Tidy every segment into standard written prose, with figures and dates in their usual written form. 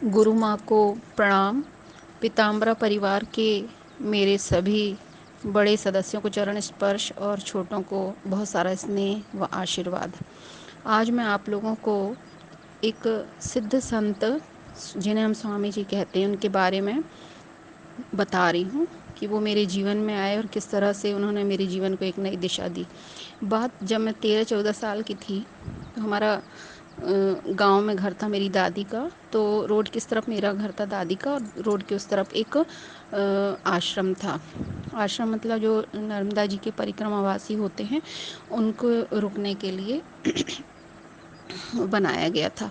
गुरु माँ को प्रणाम। पीताम्बरा परिवार के मेरे सभी बड़े सदस्यों को चरण स्पर्श और छोटों को बहुत सारा स्नेह व आशीर्वाद। आज मैं आप लोगों को एक सिद्ध संत जिन्हें हम स्वामी जी कहते हैं उनके बारे में बता रही हूँ कि वो मेरे जीवन में आए और किस तरह से उन्होंने मेरे जीवन को एक नई दिशा दी। बात जब मैं 13-14 साल की थी तो हमारा गांव में घर था मेरी दादी का। तो रोड की इस तरफ मेरा घर था दादी का और रोड के उस तरफ एक आश्रम था। आश्रम मतलब जो नर्मदा जी के परिक्रमावासी होते हैं उनको रुकने के लिए बनाया गया था।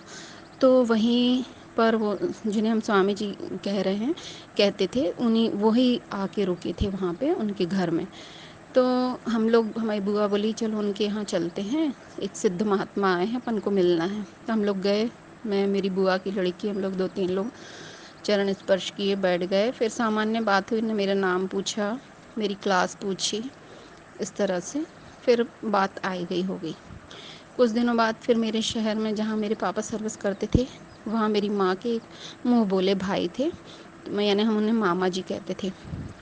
तो वहीं पर वो जिन्हें हम स्वामी जी कह रहे हैं कहते थे उन्हीं वही आके रुके थे वहाँ पे उनके घर में। तो हम लोग हमारी बुआ बोली चलो उनके यहाँ चलते हैं, एक सिद्ध महात्मा आए हैं अपन को मिलना है। तो हम लोग गए, मैं मेरी बुआ की लड़की, हम लोग 2-3 लोग चरण स्पर्श किए, बैठ गए। फिर सामान्य बात हुई, ने मेरा नाम पूछा, मेरी क्लास पूछी, इस तरह से फिर बात आई गई हो गई। कुछ दिनों बाद फिर मेरे शहर में जहाँ मेरे पापा सर्विस करते थे वहाँ मेरी माँ के एक मुँह बोले भाई थे, मैं यानी हम उन्हें मामा जी कहते थे।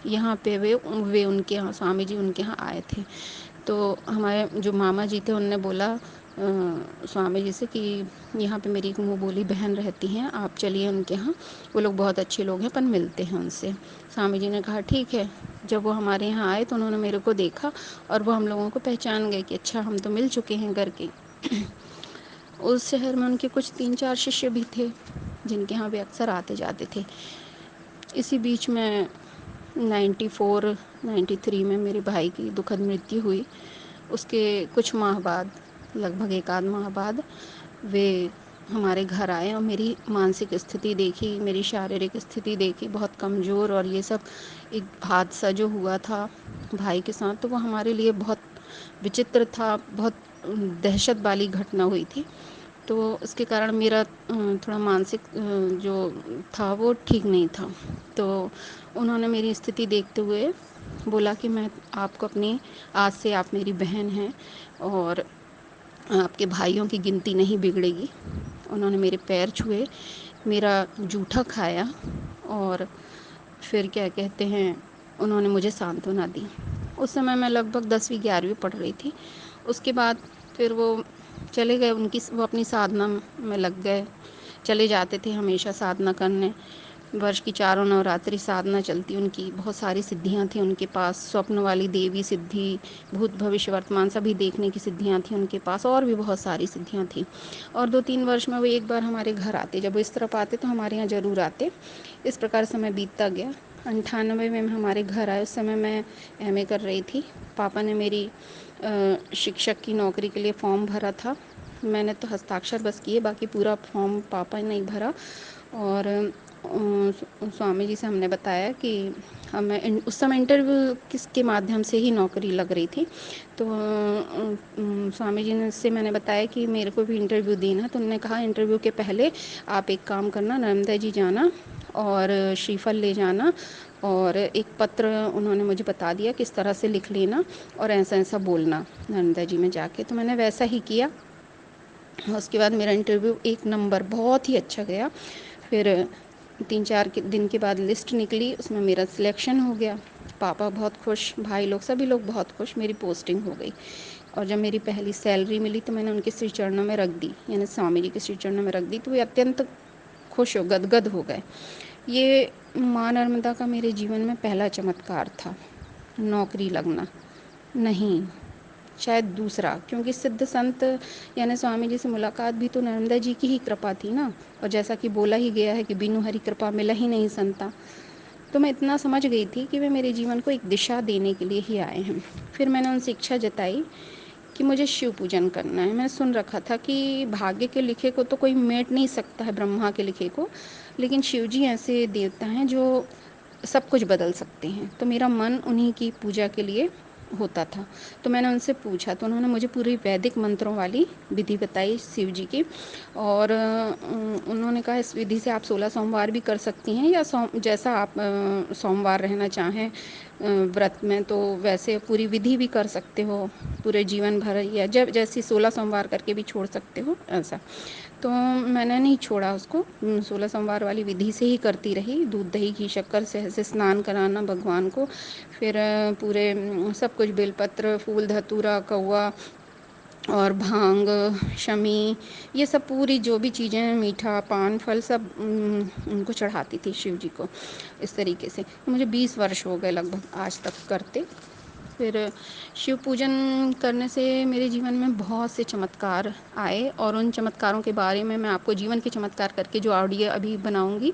यहाँ पे वे उनके यहाँ स्वामी जी उनके यहाँ आए थे। तो हमारे जो मामा जी थे उनने बोला स्वामी जी से कि यहाँ पे मेरी एक मुँह बोली बहन रहती हैं, आप चलिए उनके यहाँ, वो लोग बहुत अच्छे लोग हैं, अपन मिलते हैं उनसे। स्वामी जी ने कहा ठीक है। जब वो हमारे यहाँ आए तो उन्होंने मेरे को देखा और वो हम लोगों को पहचान गए कि अच्छा हम तो मिल चुके हैं घर के। उस शहर में उनके कुछ 3-4 शिष्य भी थे जिनके यहाँ वे अक्सर आते जाते थे। इसी बीच में 94-93 में मेरे भाई की दुखद मृत्यु हुई। उसके कुछ माह बाद, लगभग 1 आध माह बाद वे हमारे घर आए और मेरी मानसिक स्थिति देखी, मेरी शारीरिक स्थिति देखी, बहुत कमज़ोर, और ये सब एक हादसा जो हुआ था भाई के साथ तो वो हमारे लिए बहुत विचित्र था, बहुत दहशत वाली घटना हुई थी। तो उसके कारण मेरा थोड़ा मानसिक जो था वो ठीक नहीं था। तो उन्होंने मेरी स्थिति देखते हुए बोला कि मैं आपको अपनी, आज से आप मेरी बहन हैं और आपके भाइयों की गिनती नहीं बिगड़ेगी। उन्होंने मेरे पैर छुए, मेरा जूठा खाया और फिर क्या कहते हैं उन्होंने मुझे सांत्वना दी। उस समय मैं लगभग 10वीं 11वीं पढ़ रही थी। उसके बाद फिर वो चले गए, वो अपनी साधना में लग गए, चले जाते थे हमेशा साधना करने। वर्ष की चारों नवरात्रि साधना चलती उनकी, बहुत सारी सिद्धियां थी उनके पास, स्वप्न वाली देवी सिद्धि, भूत भविष्य वर्तमान सभी देखने की सिद्धियां थी उनके पास, और भी बहुत सारी सिद्धियां थी। और 2-3 वर्ष में वो एक बार हमारे घर आते, जब वो इस तरफ आते तो हमारे यहाँ ज़रूर आते। इस प्रकार समय बीतता गया। 98 में हमारे घर आए, उस समय मैं एमए कर रही थी। पापा ने मेरी शिक्षक की नौकरी के लिए फॉर्म भरा था। मैंने तो हस्ताक्षर बस किए, बाकी पूरा फॉर्म पापा ने नहीं भरा। और स्वामी जी से हमने बताया कि हमें उस समय इंटरव्यू किसके माध्यम से ही नौकरी लग रही थी। तो स्वामी जी ने से मैंने बताया कि मेरे को भी इंटरव्यू देना। तो उन्होंने कहा इंटरव्यू के पहले आप एक काम करना, नर्मदा जी जाना और श्रीफल ले जाना, और एक पत्र उन्होंने मुझे बता दिया किस तरह से लिख लेना और ऐसा ऐसा बोलना नर्मदा जी में जाके। तो मैंने वैसा ही किया। उसके बाद मेरा इंटरव्यू 1 नंबर बहुत ही अच्छा गया। फिर 3-4 दिन के बाद लिस्ट निकली, उसमें मेरा सिलेक्शन हो गया। पापा बहुत खुश, भाई लोग, सभी लोग बहुत खुश, मेरी पोस्टिंग हो गई। और जब मेरी पहली सैलरी मिली तो मैंने उनके श्री चरणों में रख दी, यानी स्वामी जी के श्री चरणों में रख दी। तो वे अत्यंत खुश हो, गदगद हो गए। ये माँ नर्मदा का मेरे जीवन में पहला चमत्कार था। नौकरी लगना नहीं, शायद दूसरा, क्योंकि सिद्ध संत यानी स्वामी जी से मुलाकात भी तो नर्मदा जी की ही कृपा थी ना। और जैसा कि बोला ही गया है कि बिनु हरि कृपा मिला ही नहीं संता। तो मैं इतना समझ गई थी कि वे मेरे जीवन को एक दिशा देने के लिए ही आए हैं। फिर मैंने उनसे इच्छा जताई कि मुझे शिव पूजन करना है। मैंने सुन रखा था कि भाग्य के लिखे को तो कोई मेट नहीं सकता है, ब्रह्मा के लिखे को, लेकिन शिव जी ऐसे देवता हैं जो सब कुछ बदल सकते हैं। तो मेरा मन उन्हीं की पूजा के लिए होता था। तो मैंने उनसे पूछा तो उन्होंने मुझे पूरी वैदिक मंत्रों वाली विधि बताई शिव जी की। और उन्होंने कहा इस विधि से आप 16 सोमवार भी कर सकती हैं, या जैसा आप सोमवार रहना चाहें व्रत में, तो वैसे पूरी विधि भी कर सकते हो पूरे जीवन भर, या जब जैसी 16 सोमवार करके भी छोड़ सकते हो ऐसा। तो मैंने नहीं छोड़ा उसको, 16 सोमवार वाली विधि से ही करती रही, दूध दही घी शक्कर से स्नान कराना भगवान को, फिर पूरे सब कुछ बेलपत्र फूल धतूरा कौवा और भांग शमी, ये सब पूरी जो भी चीज़ें मीठा पान फल सब उनको चढ़ाती थी शिव जी को। इस तरीके से मुझे 20 वर्ष हो गए लगभग आज तक करते। फिर शिव पूजन करने से मेरे जीवन में बहुत से चमत्कार आए, और उन चमत्कारों के बारे में मैं आपको जीवन के चमत्कार करके जो ऑडियो अभी बनाऊंगी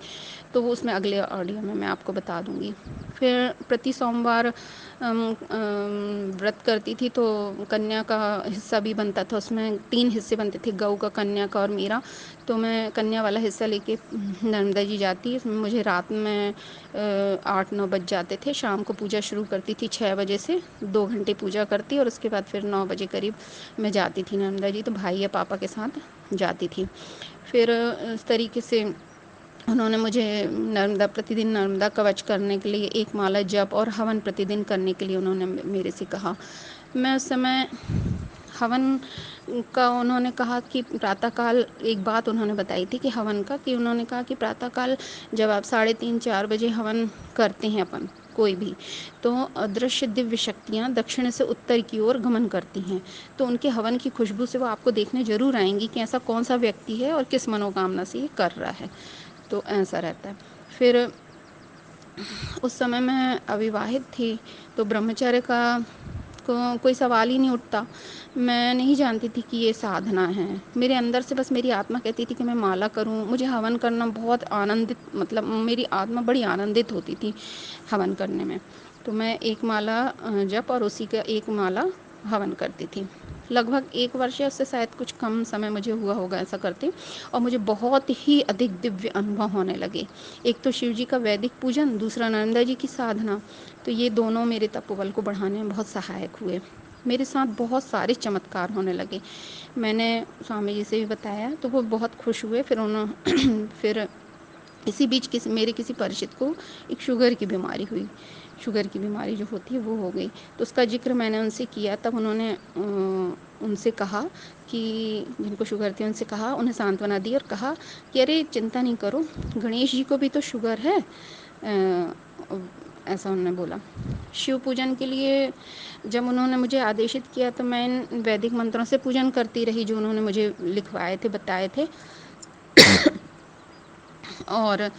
तो वो उसमें अगले ऑडियो में मैं आपको बता दूंगी। फिर प्रति सोमवार व्रत करती थी तो कन्या का हिस्सा भी बनता था, उसमें 3 हिस्से बनते थे, गऊ का, कन्या का और मेरा। तो मैं कन्या वाला हिस्सा लेके नर्मदा जी जाती, इसमें मुझे रात में 8-9 बज जाते थे। शाम को पूजा शुरू करती थी 6 बजे से, 2 घंटे पूजा करती और उसके बाद फिर 9 बजे करीब मैं जाती थी नर्मदा जी, तो भाई या पापा के साथ जाती थी। फिर इस तरीके से उन्होंने मुझे प्रतिदिन नर्मदा कवच करने के लिए 1 माला जप और हवन प्रतिदिन करने के लिए उन्होंने मेरे से कहा। मैं उस समय हवन का उन्होंने कहा कि प्रातःकाल, एक बात उन्होंने बताई थी कि हवन का, कि उन्होंने कहा कि प्रातःकाल जब आप 3:30-4 बजे हवन करते हैं अपन कोई भी, तो अदृश्य दिव्य शक्तियाँ दक्षिण से उत्तर की ओर गमन करती हैं, तो उनके हवन की खुशबू से वो आपको देखने ज़रूर आएंगी कि ऐसा कौन सा व्यक्ति है और किस मनोकामना से ये कर रहा है। तो ऐसा रहता है। फिर उस समय मैं अविवाहित थी, तो ब्रह्मचर्य का कोई सवाल ही नहीं उठता। मैं नहीं जानती थी कि ये साधना है। मेरे अंदर से बस मेरी आत्मा कहती थी कि मैं माला करूं, मुझे हवन करना बहुत आनंदित, मतलब मेरी आत्मा बड़ी आनंदित होती थी हवन करने में। तो मैं 1 माला जप और उसी का 1 माला हवन करती थी। लगभग 1 वर्ष या उससे शायद कुछ कम समय मुझे हुआ होगा ऐसा करते, और मुझे बहुत ही अधिक दिव्य अनुभव होने लगे। एक तो शिव जी का वैदिक पूजन, दूसरा नर्मदा जी की साधना, तो ये दोनों मेरे तपोबल को बढ़ाने में बहुत सहायक हुए। मेरे साथ बहुत सारे चमत्कार होने लगे। मैंने स्वामी जी से भी बताया तो वो बहुत खुश हुए। फिर उन्होंने फिर इसी बीच मेरे किसी परिचित को एक शुगर की बीमारी हुई। शुगर की बीमारी जो होती है वो हो गई, तो उसका जिक्र मैंने उनसे किया। तब उन्होंने उनसे कहा कि जिनको शुगर थी उनसे कहा, उन्हें सांत्वना दी और कहा कि अरे चिंता नहीं करो, गणेश जी को भी तो शुगर है। ऐसा उन्होंने बोला। शिव पूजन के लिए जब उन्होंने मुझे आदेशित किया तो मैं इन वैदिक मंत्रों से पूजन करती रही जो उन्होंने मुझे लिखवाए थे, बताए थे। और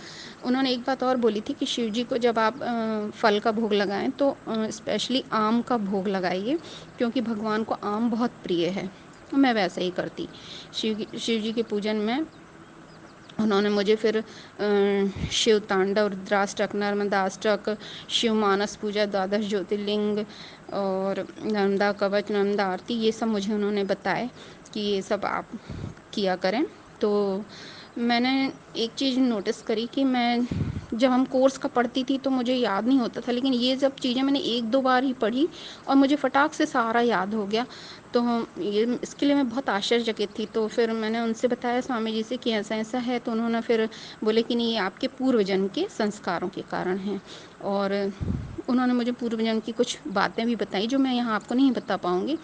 उन्होंने एक बात और बोली थी कि शिव जी को जब आप फल का भोग लगाएं तो स्पेशली आम का भोग लगाइए, क्योंकि भगवान को आम बहुत प्रिय है। मैं वैसा ही करती। शिव जी के पूजन में उन्होंने मुझे फिर शिव तांडव, रुद्राष्टक, नर्मदाष्टक, शिव मानस पूजा, 12 ज्योतिर्लिंग और नर्मदा कवच, नर्मदा आरती, ये सब मुझे उन्होंने बताए कि ये सब आप किया करें। तो मैंने एक चीज़ नोटिस करी कि मैं जब हम कोर्स का पढ़ती थी तो मुझे याद नहीं होता था, लेकिन ये सब चीज़ें मैंने 1-2 बार ही पढ़ी और मुझे फटाक से सारा याद हो गया। तो ये इसके लिए मैं बहुत आश्चर्यचकित थी। तो फिर मैंने उनसे बताया स्वामी जी से कि ऐसा ऐसा है, तो उन्होंने फिर बोले कि नहीं, ये आपके पूर्वजन्म के संस्कारों के कारण हैं। और उन्होंने मुझे पूर्वजन्म की कुछ बातें भी बताई जो मैं यहाँ आपको नहीं बता पाऊँगी।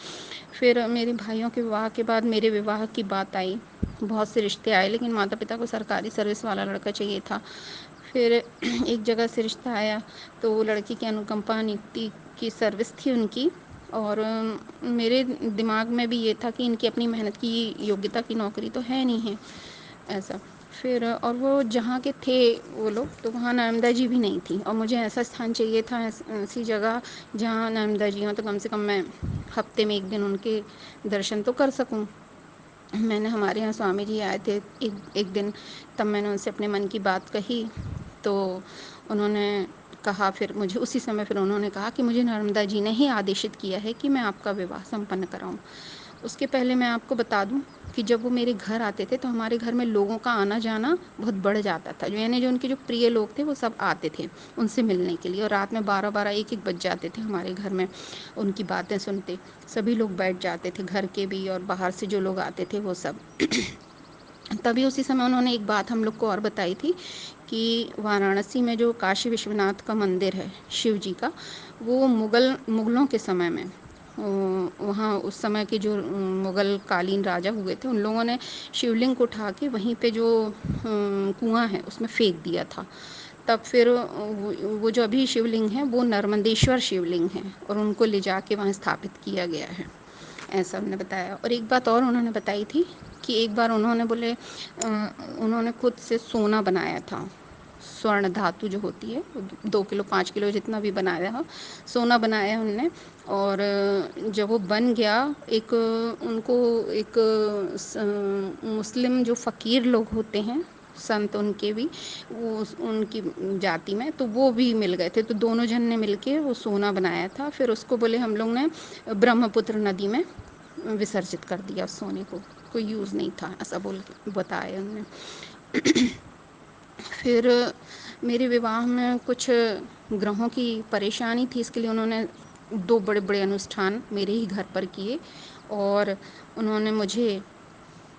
फिर मेरे भाइयों के विवाह के बाद मेरे विवाह की बात आई। बहुत से रिश्ते आए, लेकिन माता पिता को सरकारी सर्विस वाला लड़का चाहिए था। फिर एक जगह से रिश्ता आया तो वो लड़की की अनुकंपा नियुक्ति की सर्विस थी उनकी, और मेरे दिमाग में भी ये था कि इनकी अपनी मेहनत की योग्यता की नौकरी तो है नहीं है ऐसा। फिर और वो जहाँ के थे वो लोग, तो वहाँ नर्मदा जी भी नहीं थी, और मुझे ऐसा स्थान चाहिए था, ऐसी जगह जहाँ नर्मदा जी हों, तो कम से कम मैं हफ्ते में 1 दिन उनके दर्शन तो कर सकूँ। मैंने हमारे यहाँ स्वामी जी आए थे एक दिन, तब मैंने उनसे अपने मन की बात कही। तो उन्होंने कहा, फिर मुझे उसी समय फिर उन्होंने कहा कि मुझे नर्मदा जी ने ही आदेशित किया है कि मैं आपका विवाह संपन्न कराऊं। उसके पहले मैं आपको बता दूं कि जब वो मेरे घर आते थे तो हमारे घर में लोगों का आना जाना बहुत बढ़ जाता था। यानी जो उनके जो प्रिय लोग थे वो सब आते थे उनसे मिलने के लिए, और रात में 12-12, 1-1 बज जाते थे हमारे घर में उनकी बातें सुनते। सभी लोग बैठ जाते थे, घर के भी और बाहर से जो लोग आते थे वो सब। तभी उसी समय उन्होंने एक बात हम लोग को और बताई थी कि वाराणसी में जो काशी विश्वनाथ का मंदिर है शिव जी का, वो मुगलों के समय में वहाँ उस समय के जो मुग़ल कालीन राजा हुए थे, उन लोगों ने शिवलिंग को उठा के वहीं पे जो कुआँ है उसमें फेंक दिया था। तब फिर वो जो अभी शिवलिंग है वो नर्मदेश्वर शिवलिंग है और उनको ले जाके वहाँ स्थापित किया गया है, ऐसा उन्होंने बताया। और एक बात और उन्होंने बताई थी कि एक बार उन्होंने बोले उन्होंने खुद से सोना बनाया था, स्वर्ण धातु जो होती है 2 किलो 5 किलो जितना भी बनाया हो, सोना बनाया उनने। और जब वो बन गया, एक उनको एक मुस्लिम जो फ़कीर लोग होते हैं, संत उनके भी, वो उनकी जाति में, तो वो भी मिल गए थे। तो दोनों जन ने मिलके वो सोना बनाया था। फिर उसको बोले हम लोग ने ब्रह्मपुत्र नदी में विसर्जित कर दिया उस सोने को, कोई यूज़ नहीं था, ऐसा बोल के बताया उन्होंने। फिर मेरे विवाह में कुछ ग्रहों की परेशानी थी, इसके लिए उन्होंने 2 बड़े-बड़े अनुष्ठान मेरे ही घर पर किए और उन्होंने मुझे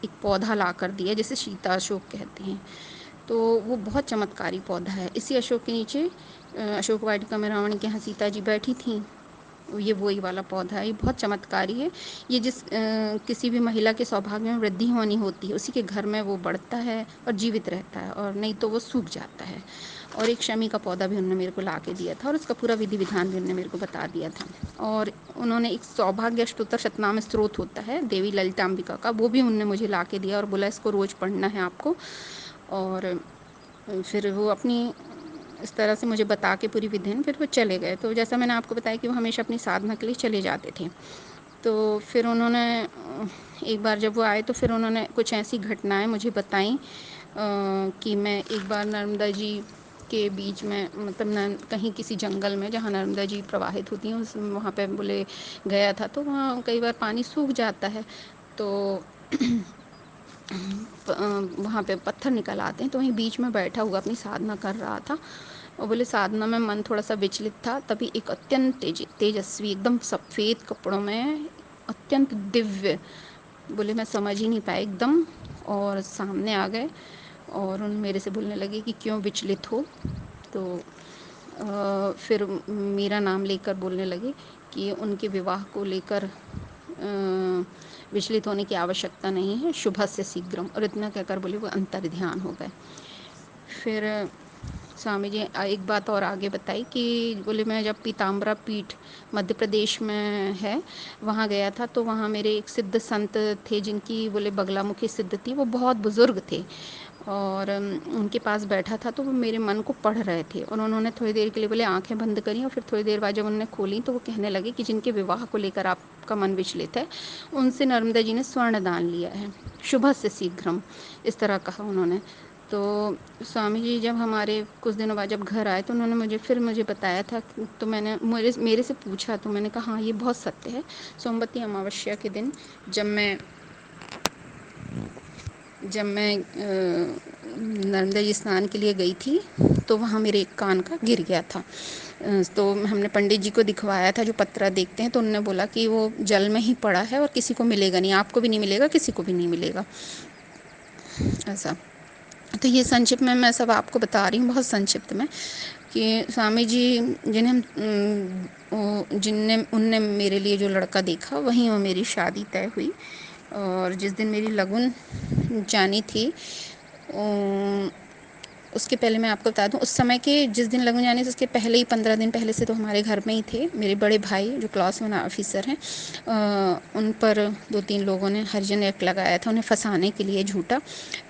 एक पौधा ला कर दिया जिसे सीता अशोक कहते हैं। तो वो बहुत चमत्कारी पौधा है। इसी अशोक के नीचे अशोक वाटिका में रावण के यहाँ सीता जी बैठी थीं, ये वही वाला पौधा है। ये बहुत चमत्कारी है। ये किसी भी महिला के सौभाग्य में वृद्धि होनी होती है, उसी के घर में वो बढ़ता है और जीवित रहता है, और नहीं तो वो सूख जाता है। और एक शमी का पौधा भी उन्होंने मेरे को ला के दिया था और उसका पूरा विधि विधान भी उन्होंने मेरे को बता दिया था। और उन्होंने एक सौभाग्य अष्टोत्तर शतनाम स्तोत्र होता है देवी ललिताम्बिका का, वो भी उन्होंने मुझे ला के दिया और बोला इसको रोज़ पढ़ना है आपको। और फिर वो अपनी इस तरह से मुझे बता के पूरी विधिन फिर वो चले गए। तो जैसा मैंने आपको बताया कि वो हमेशा अपनी साधना के लिए चले जाते थे। तो फिर उन्होंने एक बार जब वो आए तो फिर उन्होंने कुछ ऐसी घटनाएं मुझे बताई कि मैं एक बार नर्मदा जी के बीच में, मतलब कहीं किसी जंगल में जहाँ नर्मदा जी प्रवाहित होती हैं उस वहाँ पे बोले गया था, तो वहाँ कई बार पानी सूख जाता है, तो वहाँ पे पत्थर निकल आते हैं। तो वहीं बीच में बैठा हुआ अपनी साधना कर रहा था और बोले साधना में मन थोड़ा सा विचलित था, तभी एक अत्यंत तेजस्वी एकदम सफ़ेद कपड़ों में अत्यंत दिव्य, बोले मैं समझ ही नहीं पाया एकदम, और सामने आ गए और उन मेरे से बोलने लगे कि क्यों विचलित हो। तो फिर मेरा नाम लेकर बोलने लगे कि उनके विवाह को लेकर विचलित होने की आवश्यकता नहीं है, शुभ से शीघ्रम, और इतना कहकर बोले वो अंतर ध्यान हो गए। फिर स्वामी जी एक बात और आगे बताई कि बोले मैं जब पीताम्बरा पीठ मध्य प्रदेश में है वहाँ गया था, तो वहाँ मेरे एक सिद्ध संत थे जिनकी बोले बगलामुखी सिद्ध थी, वो बहुत बुज़ुर्ग थे और उनके पास बैठा था, तो वो मेरे मन को पढ़ रहे थे और उन्होंने थोड़ी देर के लिए बोले आंखें बंद करी, और फिर थोड़ी देर बाद जब उन्होंने खोली तो वो कहने लगे कि जिनके विवाह को लेकर आपका मन विचलित है उनसे नर्मदा जी ने स्वर्ण दान लिया है, शुभ से शीघ्रम, इस तरह कहा उन्होंने। तो स्वामी जी जब हमारे कुछ दिनों बाद जब घर आए तो उन्होंने मुझे बताया था, तो मैंने मेरे से पूछा, तो मैंने कहा हाँ ये बहुत सत्य है। सोमवती अमावस्या के दिन जब मैं नर्मदा जी स्नान के लिए गई थी तो वहाँ मेरे एक कान का गिर गया था। तो हमने पंडित जी को दिखवाया था जो पत्रा देखते हैं, तो उन्होंने बोला कि वो जल में ही पड़ा है और किसी को मिलेगा नहीं, आपको भी नहीं मिलेगा, किसी को भी नहीं मिलेगा, ऐसा। तो ये संक्षिप्त में मैं सब आपको बता रही हूँ, बहुत संक्षिप्त में, कि स्वामी जी जिनने उनने मेरे लिए जो लड़का देखा वहीं वो मेरी शादी तय हुई। और जिस दिन मेरी लगन जानी थी उसके पहले मैं आपको बता दूं, उस समय के जिस दिन लगन जाने से उसके पहले ही 15 दिन पहले से तो हमारे घर में ही थे मेरे बड़े भाई जो क्लास 1 ऑफिसर हैं। उन पर 2-3 लोगों ने हरिजन एक्ट लगाया था उन्हें फंसाने के लिए झूठा।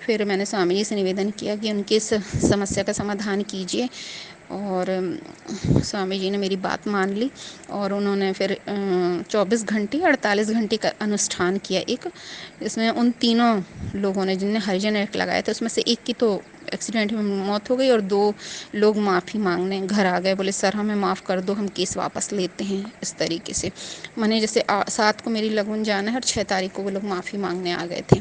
फिर मैंने स्वामी जी से निवेदन किया कि उनकी इस समस्या का समाधान कीजिए, और स्वामी जी ने मेरी बात मान ली और उन्होंने फिर 24 घंटे 48 घंटे का अनुष्ठान किया एक, इसमें उन तीनों लोगों ने जिनने हरिजन एक्ट लगाया था उसमें से एक की तो एक्सीडेंट में मौत हो गई और 2 लोग माफ़ी मांगने घर आ गए, बोले सर हमें माफ़ कर दो, हम केस वापस लेते हैं, इस तरीके से। मैंने जैसे 7 को मेरी लगन जाना है और 6 तारीख को वो लोग माफ़ी मांगने आ गए थे,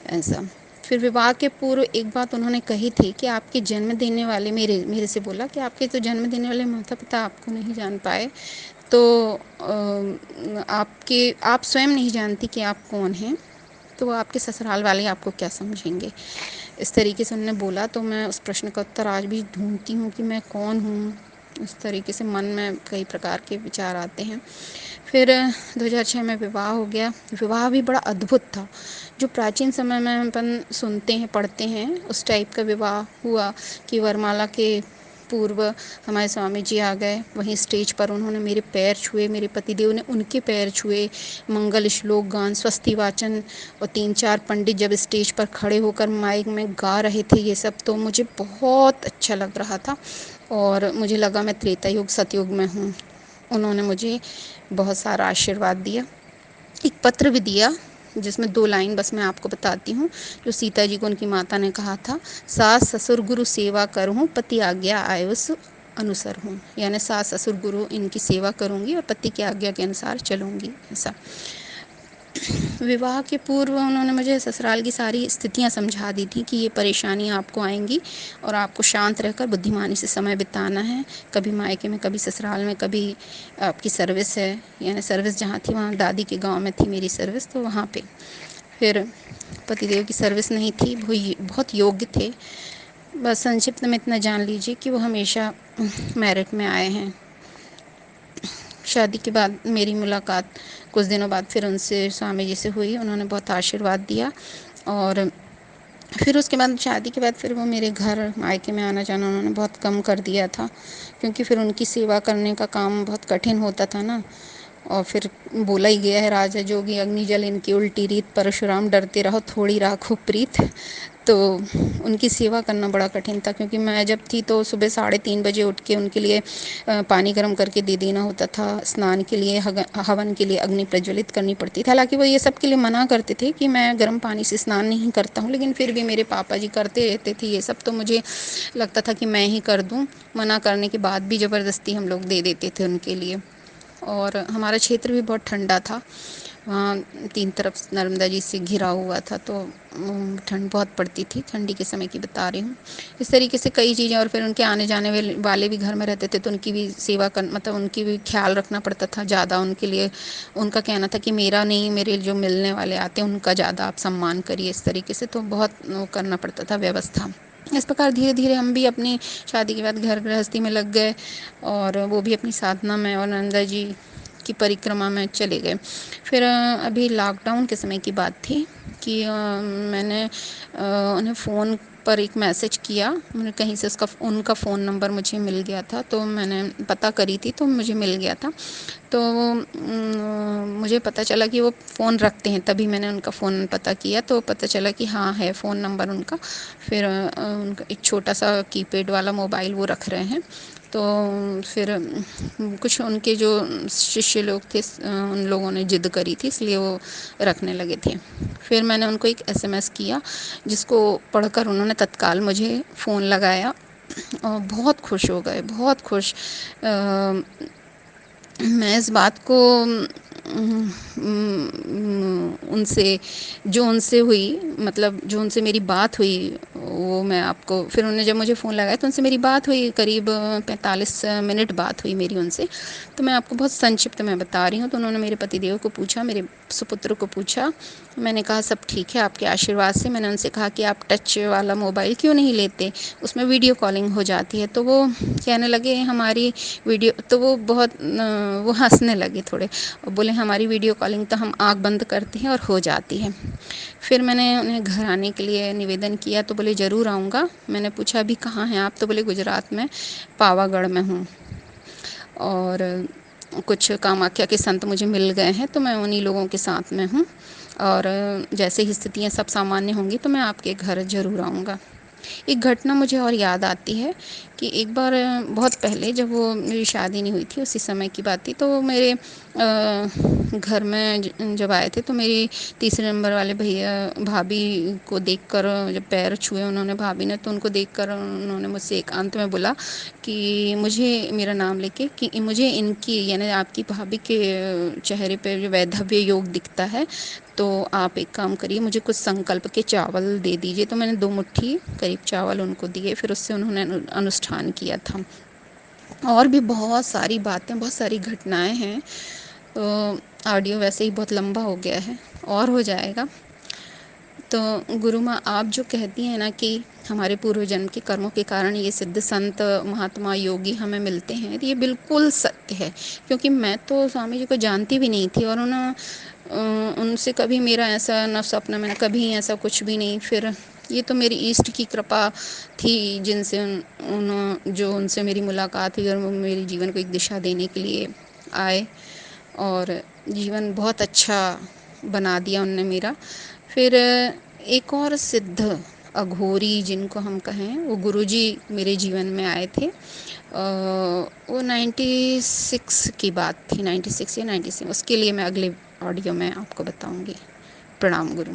ऐसा। फिर विवाह के पूर्व एक बात उन्होंने कही थी कि आपके जन्म देने वाले मेरे से बोला कि आपके तो जन्म देने वाले माता पिता आपको नहीं जान पाए, तो आप स्वयं नहीं जानती कि आप कौन हैं, तो आपके ससुराल वाले आपको क्या समझेंगे, इस तरीके से उन्होंने बोला। तो मैं उस प्रश्न का उत्तर आज भी ढूंढती हूँ कि मैं कौन हूँ, इस तरीके से मन में कई प्रकार के विचार आते हैं। फिर 2006 में विवाह हो गया। विवाह भी बड़ा अद्भुत था, जो प्राचीन समय में अपन सुनते हैं पढ़ते हैं उस टाइप का विवाह हुआ कि वरमाला के पूर्व हमारे स्वामी जी आ गए, वहीं स्टेज पर उन्होंने मेरे पैर छुए, मेरे पतिदेव ने उनके पैर छुए, मंगल श्लोक गान, स्वस्ति वाचन, और 3-4 पंडित जब स्टेज पर खड़े होकर माइक में गा रहे थे ये सब, तो मुझे बहुत अच्छा लग रहा था और मुझे लगा मैं त्रेता युग सतयुग में हूँ। उन्होंने मुझे बहुत सारा आशीर्वाद दिया, एक पत्र भी दिया जिसमें 2 लाइन बस मैं आपको बताती हूँ, जो सीता जी को उनकी माता ने कहा था, सास ससुर गुरु सेवा करूँ, पति आज्ञा आयुष अनुसार हूँ, यानी सास ससुर गुरु इनकी सेवा करूँगी और पति की आज्ञा के अनुसार चलूँगी। ऐसा विवाह के पूर्व उन्होंने मुझे ससुराल की सारी स्थितियाँ समझा दी थी कि ये परेशानियाँ आपको आएंगी और आपको शांत रहकर बुद्धिमानी से समय बिताना है, कभी मायके में कभी ससुराल में, कभी आपकी सर्विस है, यानी सर्विस जहाँ थी वहाँ दादी के गांव में थी मेरी सर्विस, तो वहाँ पे फिर पतिदेव की सर्विस नहीं थी, वो बहुत योग्य थे। बस संक्षिप्त में इतना जान लीजिए कि वो हमेशा मेरिट में आए हैं। शादी के बाद मेरी मुलाकात कुछ दिनों बाद फिर उनसे स्वामी जी से हुई, उन्होंने बहुत आशीर्वाद दिया और फिर उसके बाद शादी के बाद फिर वो मेरे घर मायके में आना जाना उन्होंने बहुत कम कर दिया था, क्योंकि फिर उनकी सेवा करने का काम बहुत कठिन होता था ना। और फिर बोला ही गया है, राजा जोगी अग्नि जल इनकी उल्टी रीत, परशुराम डरते रहो थोड़ी राखो प्रीत। तो उनकी सेवा करना बड़ा कठिन था, क्योंकि मैं जब थी तो सुबह 3:30 बजे उठ के उनके लिए पानी गर्म करके दे देना होता था, स्नान के लिए हवन के लिए अग्नि प्रज्वलित करनी पड़ती थी। हालांकि वो ये सब के लिए मना करते थे कि मैं गर्म पानी से स्नान नहीं करता हूँ, लेकिन फिर भी मेरे पापा जी करते रहते थे ये सब, तो मुझे लगता था कि मैं ही कर दूँ। मना करने के बाद भी ज़बरदस्ती हम लोग दे देते थे उनके लिए। और हमारा क्षेत्र भी बहुत ठंडा था, वहाँ 3 तरफ नर्मदा जी से घिरा हुआ था, तो ठंड बहुत पड़ती थी, ठंडी के समय की बता रही हूँ। इस तरीके से कई चीज़ें, और फिर उनके आने जाने वाले भी घर में रहते थे, तो उनकी भी सेवा कर मतलब उनकी भी ख्याल रखना पड़ता था ज़्यादा उनके लिए। उनका कहना था कि मेरा नहीं, मेरे जो मिलने वाले आते हैं उनका ज़्यादा आप सम्मान करिए, इस तरीके से तो बहुत वो करना पड़ता था व्यवस्था। इस प्रकार धीरे धीरे हम भी अपनी शादी के बाद घर गृहस्थी में लग गए, और वो भी अपनी साधना में और नंदा जी की परिक्रमा में चले गए। फिर अभी लॉकडाउन के समय की बात थी कि मैंने उन्हें फ़ोन पर एक मैसेज किया, मैंने कहीं से उनका फ़ोन नंबर मुझे मिल गया था, तो मैंने पता करी थी तो मुझे मिल गया था। तो मुझे पता चला कि वो फ़ोन रखते हैं, तभी मैंने उनका फ़ोन पता किया तो पता चला कि हाँ है फ़ोन नंबर उनका। फिर उनका एक छोटा सा कीपैड वाला मोबाइल वो रख रहे हैं। तो फिर कुछ उनके जो शिष्य लोग थे उन लोगों ने ज़िद करी थी, इसलिए वो रखने लगे थे। फिर मैंने उनको एक एसएमएस किया, जिसको पढ़कर उन्होंने तत्काल मुझे फ़ोन लगाया और बहुत खुश हो गए, बहुत खुश। मैं इस बात को उनसे जो उनसे हुई, मतलब जो उनसे मेरी बात हुई, वो मैं आपको, फिर उन्होंने जब मुझे फ़ोन लगाया तो उनसे मेरी बात हुई, करीब 45 मिनट बात हुई मेरी उनसे। तो मैं आपको बहुत संक्षिप्त में बता रही हूँ। तो उन्होंने मेरे पतिदेव को पूछा, मेरे सुपुत्र को पूछा, मैंने कहा सब ठीक है आपके आशीर्वाद से। मैंने उनसे कहा कि आप टच वाला मोबाइल क्यों नहीं लेते, उसमें वीडियो कॉलिंग हो जाती है। तो वो कहने लगे हमारी वीडियो, तो वो बहुत वो हंसने लगे थोड़े और बोले हमारी वीडियो कॉलिंग तो हम आँख बंद करते हैं और हो जाती है। फिर मैंने उन्हें घर आने के लिए निवेदन किया, तो बोले ज़रूर आऊँगा। मैंने पूछा अभी कहाँ हैं आप, तो बोले गुजरात में पावागढ़ में हूँ, और कुछ कामाख्या के संत मुझे मिल गए हैं, तो मैं उन्हीं लोगों के साथ में हूँ, और जैसे ही स्थितियाँ सब सामान्य होंगी तो मैं आपके घर ज़रूर आऊँगा। एक घटना मुझे और याद आती है कि एक बार बहुत पहले जब वो मेरी शादी नहीं हुई थी उसी समय की बात थी, तो वो मेरे घर में जब आए थे, तो मेरी तीसरे नंबर वाले भैया भाभी को देखकर, जब पैर छुए उन्होंने भाभी ने, तो उनको देखकर उन्होंने मुझसे एकांत में बोला कि मुझे, मेरा नाम लेके, कि मुझे इनकी यानी आपकी भाभी के चेहरे पे जो वैधव्य योग दिखता है, तो आप एक काम करिए, मुझे कुछ संकल्प के चावल दे दीजिए। तो मैंने 2 मुट्ठी करीब चावल उनको दिए, फिर उससे उन्होंने अनुष्ठान किया था। और भी बहुत सारी बातें, बहुत सारी घटनाएं हैं। तो ऑडियो वैसे ही बहुत लंबा हो गया है और हो जाएगा। तो गुरु माँ, आप जो कहती हैं ना कि हमारे पूर्व जन्म के कर्मों के कारण ये सिद्ध संत महात्मा योगी हमें मिलते हैं, तो ये बिल्कुल सत्य है। क्योंकि मैं तो स्वामी जी को जानती भी नहीं थी, और उनसे कभी मेरा ऐसा न सपना, मैंने कभी ऐसा कुछ भी नहीं। फिर ये तो मेरी ईष्ट की कृपा थी, जिनसे जो उनसे मेरी मुलाकात हुई, और वो मेरे जीवन को एक दिशा देने के लिए आए, और जीवन बहुत अच्छा बना दिया उनने मेरा। फिर एक और सिद्ध अघोरी जिनको हम कहें, वो गुरुजी मेरे जीवन में आए थे। वो 96 की बात थी, 96 या 97। उसके लिए मैं अगले ऑडियो में आपको बताऊंगी। प्रणाम गुरु।